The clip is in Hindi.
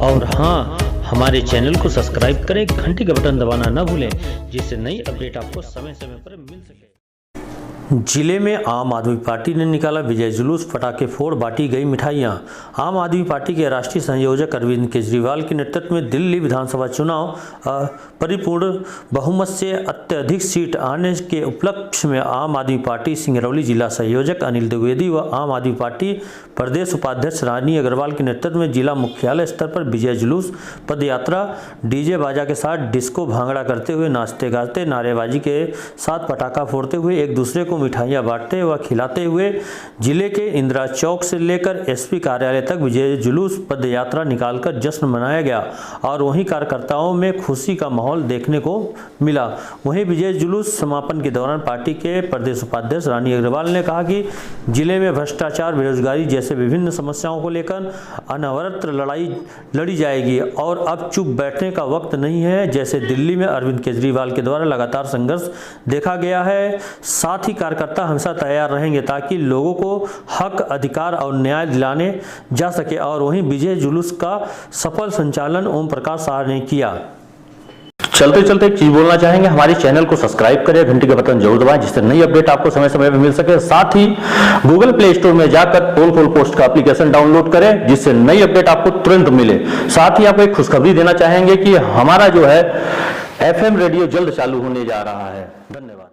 और हाँ, हमारे चैनल को सब्सक्राइब करें, घंटी का बटन दबाना न भूलें, जिससे नई अपडेट आपको समय समय पर मिल सके। जिले में आम आदमी पार्टी ने निकाला विजय जुलूस, पटाखे फोड़, बांटी गई मिठाइयां। आम आदमी पार्टी के राष्ट्रीय संयोजक अरविंद केजरीवाल के नेतृत्व में दिल्ली विधानसभा चुनाव परिपूर्ण बहुमत से अत्यधिक सीट आने के उपलक्ष्य में आम आदमी पार्टी सिंगरौली जिला संयोजक अनिल द्विवेदी व आम आदमी पार्टी प्रदेश उपाध्यक्ष रानी अग्रवाल के नेतृत्व में जिला मुख्यालय स्तर पर विजय जुलूस, पदयात्रा, डीजे बाजा के साथ डिस्को भांगड़ा करते हुए, नाचते गाते, नारेबाजी के साथ पटाखा फोड़ते हुए, एक दूसरे को मिठाइयां बांटते व खिलाते हुए जिले के इंदिरा चौक से लेकर एसपी कार्यालय तक विजय जुलूस पदयात्रा निकालकर जश्न मनाया गया और वहीं कार्यकर्ताओं में खुशी का माहौल देखने को मिला। वहीं विजय जुलूस समापन के दौरान पार्टी के प्रदेश उपाध्यक्ष रानी अग्रवाल ने कहा कि जिले में भ्रष्टाचार, बेरोजगारी जैसे विभिन्न समस्याओं को लेकर अनवरत लड़ाई लड़ी जाएगी और अब चुप बैठने का वक्त नहीं है। जैसे दिल्ली में अरविंद केजरीवाल के द्वारा लगातार संघर्ष देखा गया है, साथ ही कार्यकर्ता हमेशा तैयार रहेंगे ताकि लोगों को हक, अधिकार और न्याय दिलाने जा सके। और वहीं विजय जुलूस का सफल संचालन ओम प्रकाश शाह ने किया। चलते चलते एक चीज बोलना चाहेंगे, हमारे चैनल को सब्सक्राइब करें, घंटी का बटन जरूर दबाएं, जिससे नई अपडेट आपको समय समय पर मिल सके। साथ ही गूगल प्ले स्टोर में जाकर पोल पोस्ट का एप्लीकेशन डाउनलोड करें, जिससे नई अपडेट आपको तुरंत मिले। साथ ही आपको एक खुशखबरी देना चाहेंगे कि हमारा जो है FM रेडियो जल्द चालू होने जा रहा है। धन्यवाद।